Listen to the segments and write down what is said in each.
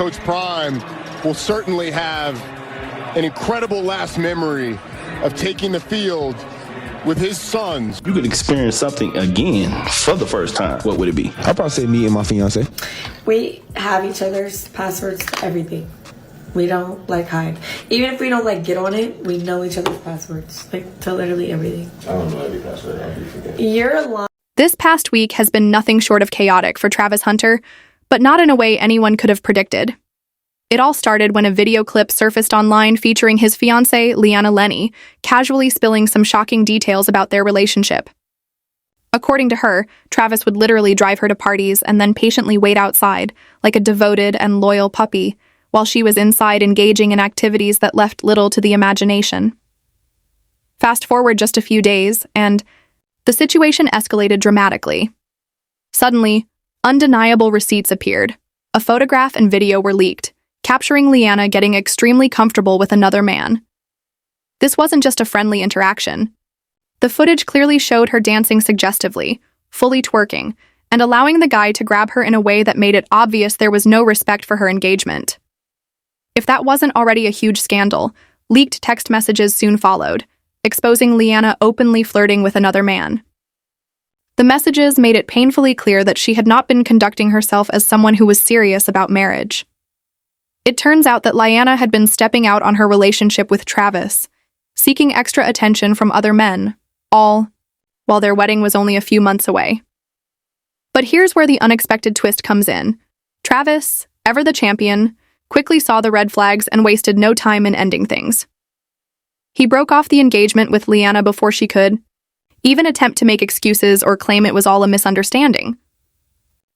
Coach Prime will certainly have an incredible last memory of taking the field with his sons. You could experience something again for the first time. What would it be? I'd probably say me and my fiance. We have each other's passwords to everything. We don't hide. Even if we don't get on it, we know each other's passwords. To literally everything. I don't know every password. I'll be forgetting. You're lying. This past week has been nothing short of chaotic for Travis Hunter, but not in a way anyone could have predicted. It all started when a video clip surfaced online featuring his fiancée, Leanna Lenny, casually spilling some shocking details about their relationship. According to her, Travis would literally drive her to parties and then patiently wait outside, like a devoted and loyal puppy, while she was inside engaging in activities that left little to the imagination. Fast forward just a few days, and the situation escalated dramatically. Suddenly, undeniable receipts appeared. A photograph and video were leaked, capturing Leanna getting extremely comfortable with another man. This wasn't just a friendly interaction. The footage clearly showed her dancing suggestively, fully twerking, and allowing the guy to grab her in a way that made it obvious there was no respect for her engagement. If that wasn't already a huge scandal, leaked text messages soon followed, exposing Leanna openly flirting with another man. The messages made it painfully clear that she had not been conducting herself as someone who was serious about marriage. It turns out that Leanna had been stepping out on her relationship with Travis, seeking extra attention from other men, all while their wedding was only a few months away. But here's where the unexpected twist comes in. Travis, ever the champion, quickly saw the red flags and wasted no time in ending things. He broke off the engagement with Leanna before she could even attempt to make excuses or claim it was all a misunderstanding.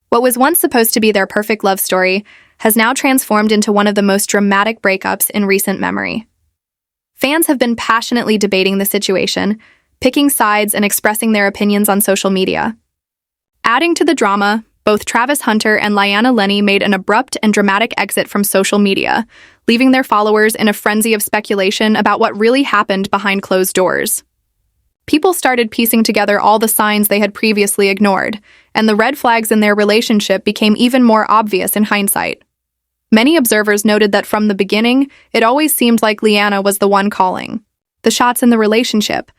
What was once supposed to be their perfect love story has now transformed into one of the most dramatic breakups in recent memory. Fans have been passionately debating the situation, picking sides and expressing their opinions on social media. Adding to the drama, both Travis Hunter and Leanna Lenny made an abrupt and dramatic exit from social media, leaving their followers in a frenzy of speculation about what really happened behind closed doors. People started piecing together all the signs they had previously ignored, and the red flags in their relationship became even more obvious in hindsight. Many observers noted that from the beginning, it always seemed like Leanna was the one calling the shots in the relationship,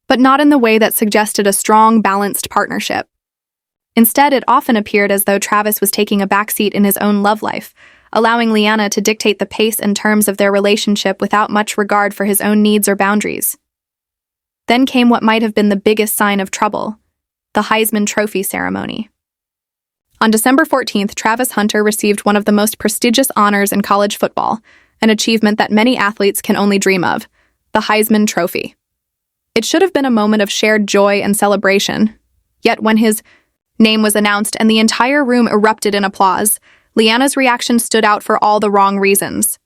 but not in the way that suggested a strong, balanced partnership. Instead, it often appeared as though Travis was taking a backseat in his own love life, allowing Leanna to dictate the pace and terms of their relationship without much regard for his own needs or boundaries. Then came what might have been the biggest sign of trouble, the Heisman Trophy ceremony. On December 14th, Travis Hunter received one of the most prestigious honors in college football, an achievement that many athletes can only dream of, the Heisman Trophy. It should have been a moment of shared joy and celebration, yet when his name was announced and the entire room erupted in applause, Leanna's reaction stood out for all the wrong reasons.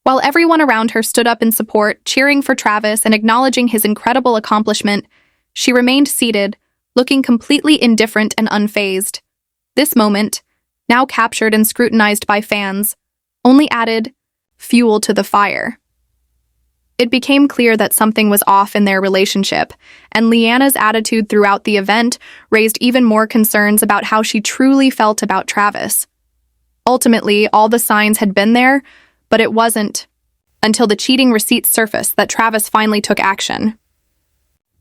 While everyone around her stood up in support, cheering for Travis and acknowledging his incredible accomplishment, she remained seated, looking completely indifferent and unfazed. This moment, now captured and scrutinized by fans, only added fuel to the fire. It became clear that something was off in their relationship, and Leanna's attitude throughout the event raised even more concerns about how she truly felt about Travis. Ultimately, all the signs had been there, but it wasn't until the cheating receipts surfaced that Travis finally took action.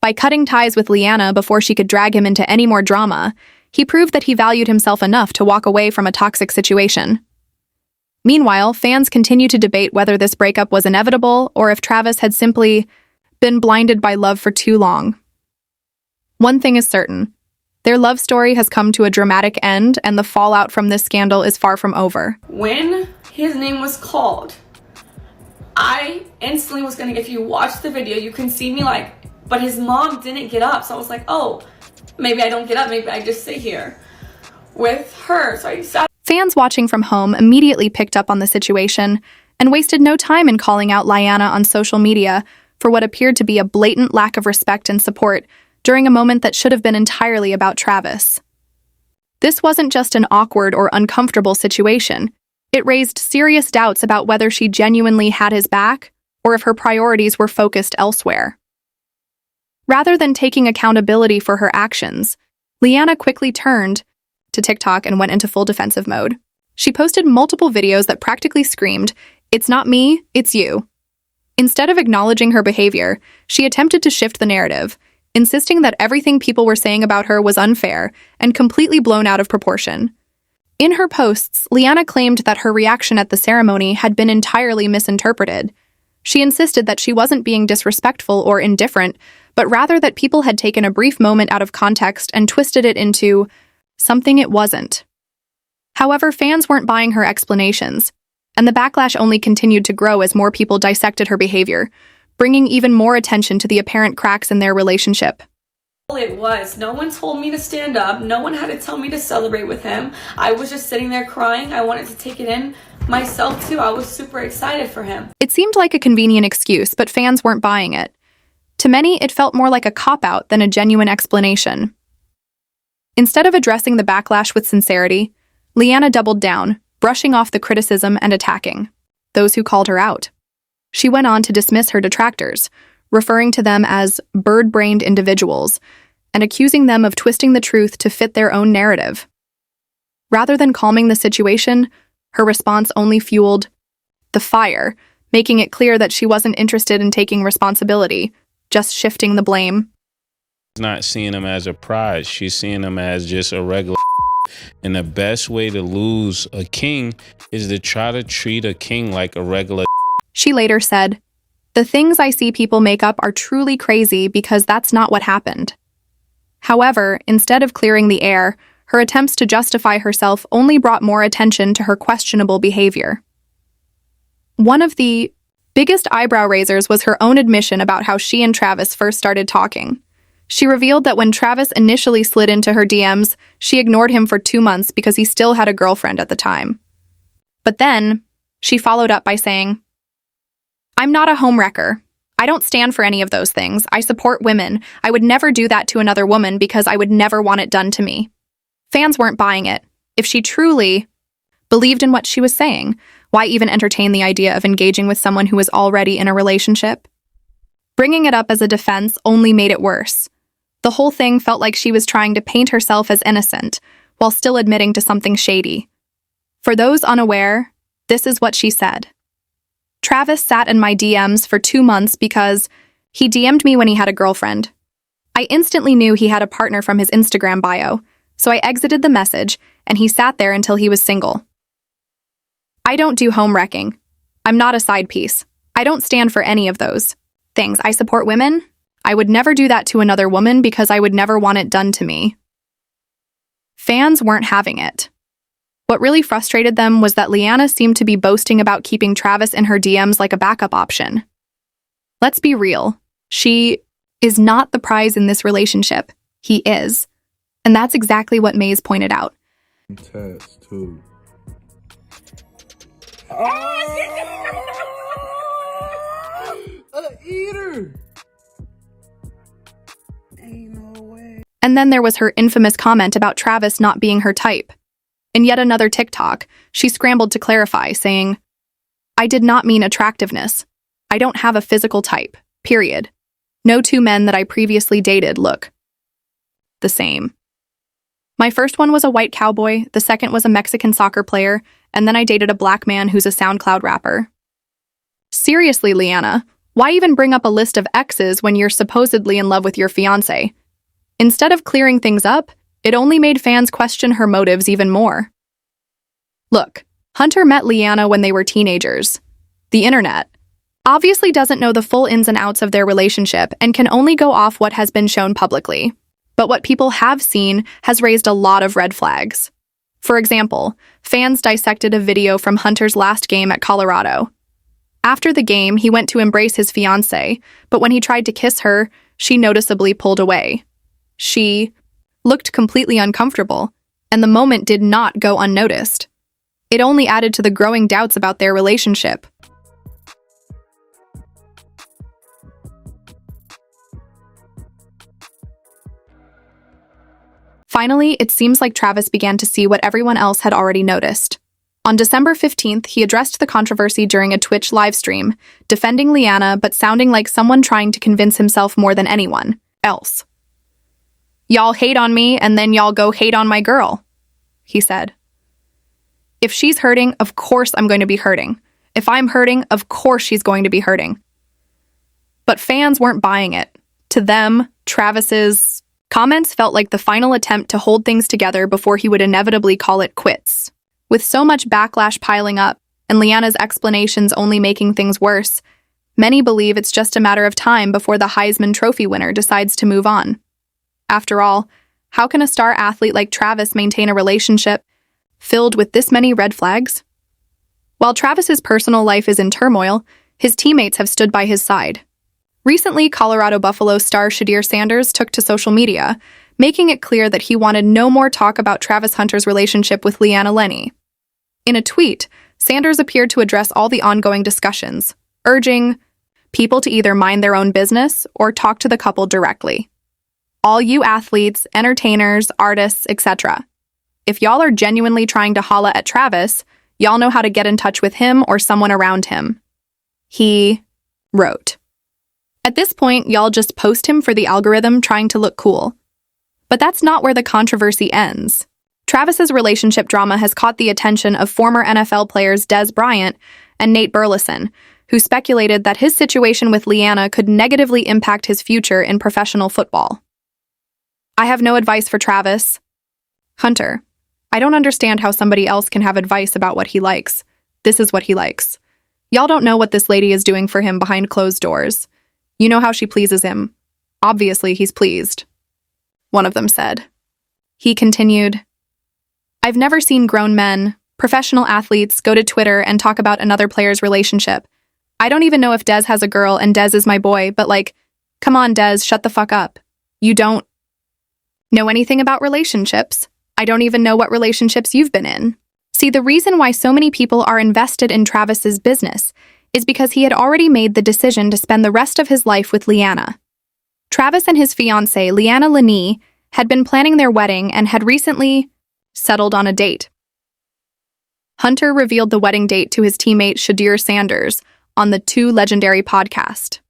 By cutting ties with Leanna before she could drag him into any more drama, he proved that he valued himself enough to walk away from a toxic situation. Meanwhile, fans continue to debate whether this breakup was inevitable or if Travis had simply been blinded by love for too long. One thing is certain. Their love story has come to a dramatic end, and the fallout from this scandal is far from over. When his name was called, I instantly was gonna, if you watch the video, you can see me but his mom didn't get up. So I was like, oh, maybe I don't get up, maybe I just sit here with her. So I sat. Fans watching from home immediately picked up on the situation and wasted no time in calling out Leanna on social media for what appeared to be a blatant lack of respect and support during a moment that should have been entirely about Travis. This wasn't just an awkward or uncomfortable situation. It raised serious doubts about whether she genuinely had his back or if her priorities were focused elsewhere. Rather than taking accountability for her actions, Leanna quickly turned to TikTok and went into full defensive mode. She posted multiple videos that practically screamed, "It's not me, it's you." Instead of acknowledging her behavior, she attempted to shift the narrative, insisting that everything people were saying about her was unfair and completely blown out of proportion. In her posts, Liana claimed that her reaction at the ceremony had been entirely misinterpreted. She insisted that she wasn't being disrespectful or indifferent, but rather that people had taken a brief moment out of context and twisted it into something it wasn't. However, fans weren't buying her explanations, and the backlash only continued to grow as more people dissected her behavior, bringing even more attention to the apparent cracks in their relationship. It was. No one told me to stand up. No one had to tell me to celebrate with him. I was just sitting there crying. I wanted to take it in myself too. I was super excited for him. It seemed like a convenient excuse, but fans weren't buying it. To many, it felt more like a cop-out than a genuine explanation. Instead of addressing the backlash with sincerity, Liana doubled down, brushing off the criticism and attacking those who called her out. She went on to dismiss her detractors, referring to them as bird-brained individuals and accusing them of twisting the truth to fit their own narrative. Rather than calming the situation, her response only fueled the fire, making it clear that she wasn't interested in taking responsibility, just shifting the blame. Not seeing him as a prize. She's seeing him as just a regular. And the best way to lose a king is to try to treat a king like a regular. She later said, "The things I see people make up are truly crazy because that's not what happened." However, instead of clearing the air, her attempts to justify herself only brought more attention to her questionable behavior. One of the biggest eyebrow raisers was her own admission about how she and Travis first started talking. She revealed that when Travis initially slid into her DMs, she ignored him for 2 months because he still had a girlfriend at the time. But then, she followed up by saying, "I'm not a homewrecker. I don't stand for any of those things. I support women. I would never do that to another woman because I would never want it done to me." Fans weren't buying it. If she truly believed in what she was saying, why even entertain the idea of engaging with someone who was already in a relationship? Bringing it up as a defense only made it worse. The whole thing felt like she was trying to paint herself as innocent, while still admitting to something shady. For those unaware, this is what she said. "Travis sat in my DMs for 2 months because he DM'd me when he had a girlfriend. I instantly knew he had a partner from his Instagram bio, so I exited the message, and he sat there until he was single. I don't do home wrecking. I'm not a side piece. I don't stand for any of those things. I support women. I would never do that to another woman because I would never want it done to me." Fans weren't having it. What really frustrated them was that Liana seemed to be boasting about keeping Travis in her DMs like a backup option. Let's be real. She is not the prize in this relationship. He is. And that's exactly what Maze pointed out. Tats too. Eater. Ain't no way. And then there was her infamous comment about Travis not being her type. In yet another TikTok, she scrambled to clarify, saying, "I did not mean attractiveness. I don't have a physical type, period. No 2 men that I previously dated look the same. My first one was a white cowboy, the second was a Mexican soccer player, and then I dated a black man who's a SoundCloud rapper." Seriously, Liana, why even bring up a list of exes when you're supposedly in love with your fiancé? Instead of clearing things up, it only made fans question her motives even more. Look, Hunter met Liana when they were teenagers. The internet obviously doesn't know the full ins and outs of their relationship and can only go off what has been shown publicly. But what people have seen has raised a lot of red flags. For example, fans dissected a video from Hunter's last game at Colorado. After the game, he went to embrace his fiancée, but when he tried to kiss her, she noticeably pulled away. She looked completely uncomfortable, and the moment did not go unnoticed. It only added to the growing doubts about their relationship. Finally, it seems like Travis began to see what everyone else had already noticed. On December 15th, he addressed the controversy during a Twitch livestream, defending Liana but sounding like someone trying to convince himself more than anyone else. "Y'all hate on me, and then y'all go hate on my girl," he said. If she's hurting, of course I'm going to be hurting. If I'm hurting, of course she's going to be hurting. But fans weren't buying it. To them, Travis's comments felt like the final attempt to hold things together before he would inevitably call it quits. With so much backlash piling up, and Liana's explanations only making things worse, many believe it's just a matter of time before the Heisman Trophy winner decides to move on. After all, how can a star athlete like Travis maintain a relationship filled with this many red flags? While Travis's personal life is in turmoil, his teammates have stood by his side. Recently, Colorado Buffalo star Shadir Sanders took to social media, making it clear that he wanted no more talk about Travis Hunter's relationship with Leanna Lenny. In a tweet, Sanders appeared to address all the ongoing discussions, urging people to either mind their own business or talk to the couple directly. All you athletes, entertainers, artists, etc. If y'all are genuinely trying to holla at Travis, y'all know how to get in touch with him or someone around him. He wrote. At this point, y'all just post him for the algorithm trying to look cool. But that's not where the controversy ends. Travis's relationship drama has caught the attention of former NFL players Des Bryant and Nate Burleson, who speculated that his situation with Leanna could negatively impact his future in professional football. I have no advice for Travis. Hunter, I don't understand how somebody else can have advice about what he likes. This is what he likes. Y'all don't know what this lady is doing for him behind closed doors. You know how she pleases him. Obviously, he's pleased. One of them said. He continued, I've never seen grown men, professional athletes, go to Twitter and talk about another player's relationship. I don't even know if Des has a girl and Des is my boy, but come on, Des, shut the fuck up. You don't know anything about relationships. I don't even know what relationships you've been in. See, the reason why so many people are invested in Travis's business is because he had already made the decision to spend the rest of his life with Leanna. Travis and his fiancée, Leanna Lenny, had been planning their wedding and had recently settled on a date. Hunter revealed the wedding date to his teammate Shadir Sanders on the Two Legendary podcast.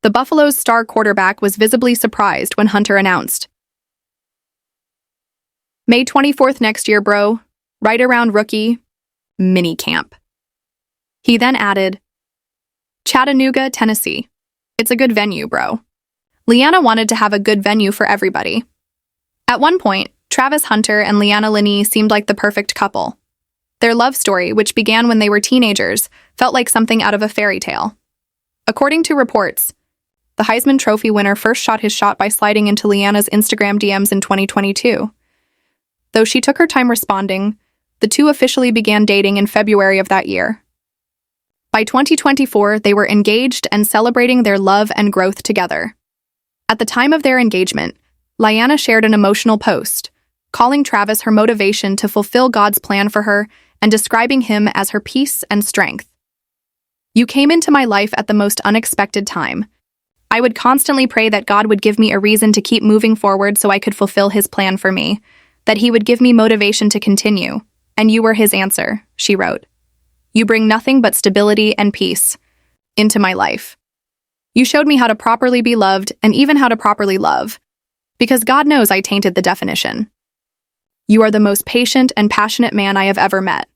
The Buffalo's star quarterback was visibly surprised when Hunter announced, May 24th next year, bro, right around rookie mini camp. He then added, Chattanooga, Tennessee. It's a good venue, bro. Leanna wanted to have a good venue for everybody. At one point, Travis Hunter and Leanna Lenny seemed like the perfect couple. Their love story, which began when they were teenagers, felt like something out of a fairy tale. According to reports, the Heisman Trophy winner first shot his shot by sliding into Leanna's Instagram DMs in 2022. Though she took her time responding, the two officially began dating in February of that year. By 2024, they were engaged and celebrating their love and growth together. At the time of their engagement, Leanna shared an emotional post, calling Travis her motivation to fulfill God's plan for her and describing him as her peace and strength. You came into my life at the most unexpected time. I would constantly pray that God would give me a reason to keep moving forward so I could fulfill his plan for me, that he would give me motivation to continue, and you were his answer, she wrote. You bring nothing but stability and peace into my life. You showed me how to properly be loved and even how to properly love, because God knows I tainted the definition. You are the most patient and passionate man I have ever met.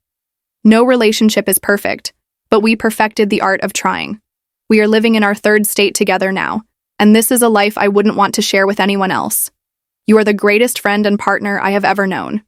No relationship is perfect, but we perfected the art of trying. We are living in our third state together now, and this is a life I wouldn't want to share with anyone else. You are the greatest friend and partner I have ever known.